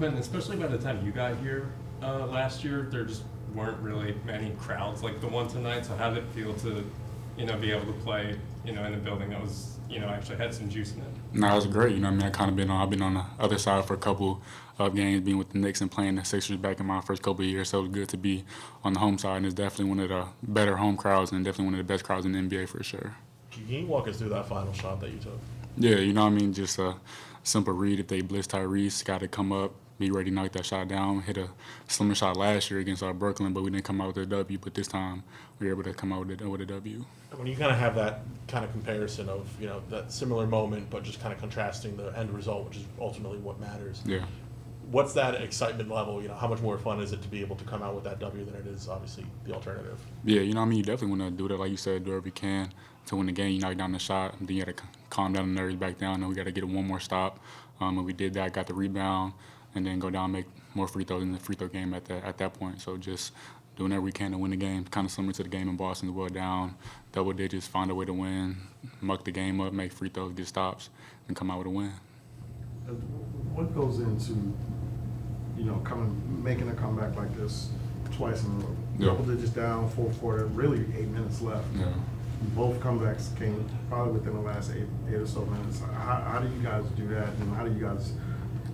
Quentin, especially by the time you got here last year, there just weren't really many crowds like the one tonight. So how did it feel to, be able to play, in a building that was, actually had some juice in it? No, it was great. I've been on the other side for a couple of games, being with the Knicks and playing the Sixers back in my first couple of years. So it was good to be on the home side, and it's definitely one of the better home crowds and definitely one of the best crowds in the NBA for sure. Can you walk us through that final shot that you took? Yeah, just a simple read. If they blitz Tyrese, got to come up, be ready to knock that shot down. Hit a slimmer shot last year against Brooklyn, but we didn't come out with a W. But this time, we were able to come out with a W. When you kind of have that kind of comparison of, that similar moment, but just kind of contrasting the end result, which is ultimately what matters. Yeah. What's that excitement level? How much more fun is it to be able to come out with that W than it is, obviously, the alternative? Yeah, you definitely want to do that, like you said, do whatever you can to win the game. You knock down the shot, then you got to calm down the nerves back down, and we got to get one more stop. And we did that, got the rebound, and then go down and make more free throws in the free throw game at that point. So just doing everything we can to win the game, kind of similar to the game in Boston as well, down double digits, find a way to win, muck the game up, make free throws, get stops, and come out with a win. What goes into, making a comeback like this twice in a row? Yeah. Double digits down, fourth quarter, really 8 minutes left. Yeah. Both comebacks came probably within the last eight or so minutes. How do you guys do that, and how do you guys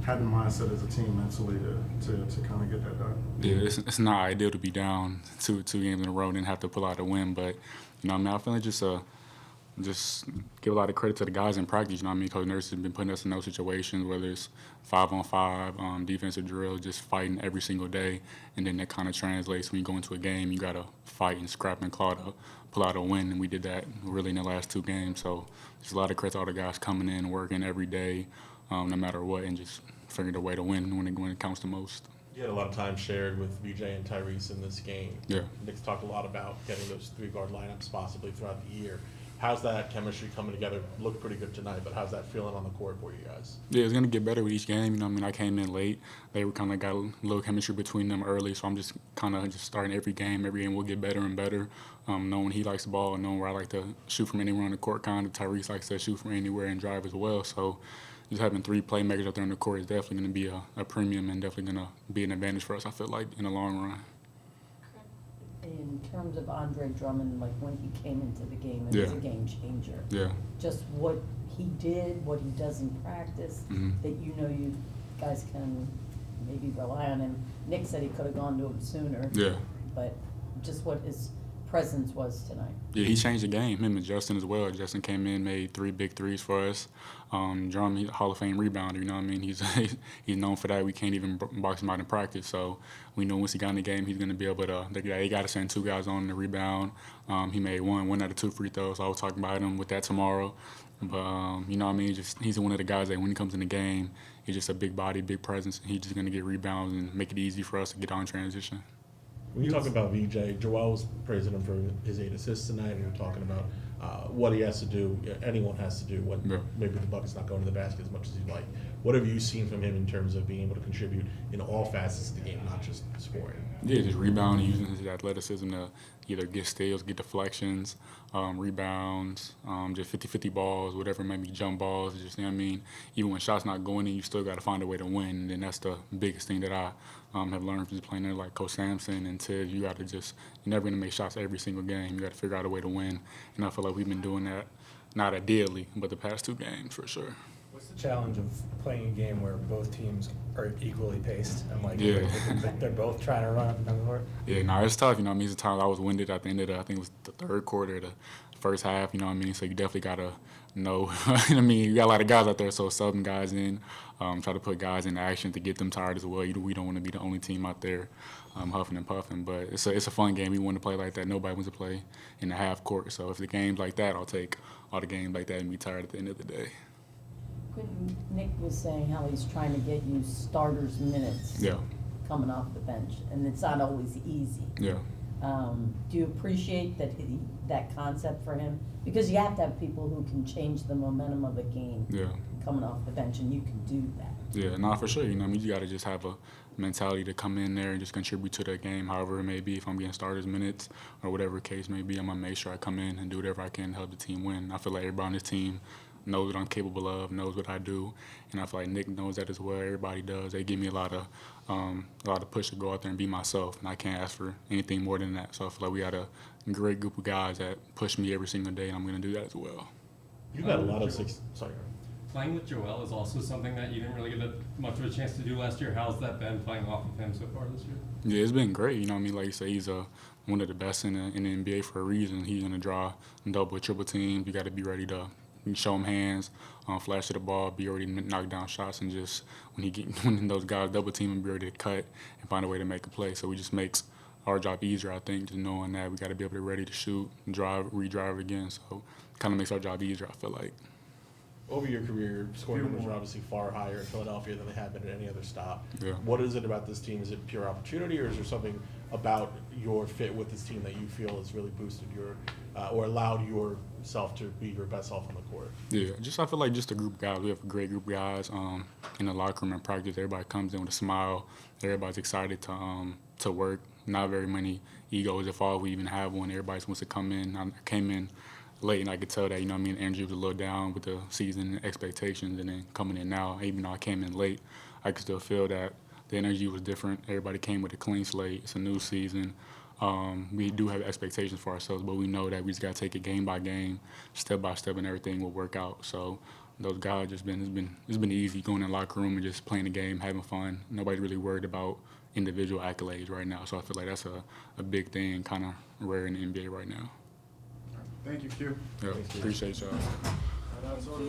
have the mindset as a team mentally to kind of get that done? Yeah, it's not ideal to be down two games in a row and then have to pull out a win, but I feel like just give a lot of credit to the guys in practice. Coach Nurse has been putting us in those situations, whether it's 5-on-5, defensive drill, just fighting every single day, and then that kind of translates when you go into a game. You got to fight and scrap and claw to pull out a win, and we did that really in the last two games. So just a lot of credit to all the guys coming in, working every day, no matter what, and just figuring a way to win when it counts the most. You had a lot of time shared with VJ and Tyrese in this game. Yeah. Nick's talked a lot about getting those three-guard lineups possibly throughout the year. How's that chemistry coming together? Looked pretty good tonight, but how's that feeling on the court for you guys? Yeah, it's going to get better with each game. I came in late. They were kind of got a little chemistry between them early, so I'm just kind of just starting every game. Every game will get better and better. Knowing he likes the ball and knowing where I like to shoot from anywhere on the court, kind of Tyrese likes to shoot from anywhere and drive as well. So just having three playmakers out there on the court is definitely going to be a premium and definitely going to be an advantage for us, I feel like, in the long run. In terms of Andre Drummond, like when he came into the game, it was Yeah. a game changer. Yeah. Just what he did, what he does in practice, that you guys can maybe rely on him. Nick said he could have gone to him sooner. Yeah. But just what his presence was tonight. Yeah, he changed the game. Him and Justin as well. Justin came in, made 3 big threes for us. Drum, he's a Hall of Fame rebounder. He's known for that. We can't even box him out in practice. So we know once he got in the game, he's going to be able to. They got to send 2 guys on the rebound. He made one out of 2 free throws. So I was talking about him with that tomorrow. But he's one of the guys that when he comes in the game, he's just a big body, big presence. He's just going to get rebounds and make it easy for us to get on transition. When you talk about VJ, Joel was praising him for his 8 assists tonight, and you're talking about what he has to do, anyone has to do when maybe the bucket's not going to the basket as much as he'd like. What have you seen from him in terms of being able to contribute in all facets of the game, not just scoring? Yeah, just rebounding, using his athleticism to either get steals, get deflections, rebounds, just 50-50 balls, whatever, maybe jump balls. Just, even when shots not going in, you still got to find a way to win. And that's the biggest thing that I have learned from just playing there like Coach Sampson and Ted. You're never going to make shots every single game. You got to figure out a way to win. And I feel like we've been doing that, not ideally, but the past 2 games for sure. What's the challenge of playing a game where both teams are equally paced and they're both trying to run up and down the court? Yeah, no, it's tough. It's times I was winded at the end of I think it was the 3rd quarter, the first half. So you definitely gotta know. You got a lot of guys out there, so subbing guys in, try to put guys in action to get them tired as well. We don't want to be the only team out there huffing and puffing, but it's a fun game. We want to play like that. Nobody wants to play in the half court. So if the game's like that, I'll take all the games like that and be tired at the end of the day. Nick was saying how he's trying to get you starters minutes coming off the bench, and it's not always easy. Yeah. Do you appreciate that concept for him? Because you have to have people who can change the momentum of a game coming off the bench, and you can do that. Yeah, no, for sure. You got to just have a mentality to come in there and just contribute to the game, however it may be. If I'm getting starters minutes or whatever the case may be, I'm going to make sure I come in and do whatever I can to help the team win. I feel like everybody on this team knows what I'm capable of, knows what I do, and I feel like Nick knows that as well. Everybody does. They give me a lot of push to go out there and be myself, and I can't ask for anything more than that. So I feel like we got a great group of guys that push me every single day, and I'm going to do that as well. You've had a lot of sorry. Playing with Joel is also something that you didn't really get much of a chance to do last year. How's that been playing off of him so far this year? Yeah, it's been great. You know what I mean? Like you say, he's one of the best in the NBA for a reason. He's going to draw double, triple teams. You got to be ready to show him hands, flash to the ball, be ready to knock down shots, and just when those guys double team and be ready to cut and find a way to make a play. So it just makes our job easier, I think, just knowing that we got to be able to be ready to shoot, drive, redrive again. So it kind of makes our job easier, I feel like. Over your career, your scoring numbers are obviously far higher in Philadelphia than they have been at any other stop. Yeah. What is it about this team? Is it pure opportunity, or is there something about your fit with this team that you feel has really boosted your or allowed yourself to be your best self on the court? Yeah, I feel like just a group of guys. We have a great group of guys in the locker room and practice. Everybody comes in with a smile. Everybody's excited to work. Not very many egos, if all we even have one. Everybody wants to come in. I came in late, and I could tell that, you know what I mean, energy was a little down with the season expectations, and then coming in now, even though I came in late, I could still feel that the energy was different. Everybody came with a clean slate. It's a new season. We do have expectations for ourselves, but we know that we just got to take it game by game, step by step, and everything will work out. So those guys it's been easy going in the locker room and just playing the game, having fun. Nobody's really worried about individual accolades right now. So I feel like that's a big thing, kind of rare in the NBA right now. Thank you, Q. Yeah, appreciate y'all.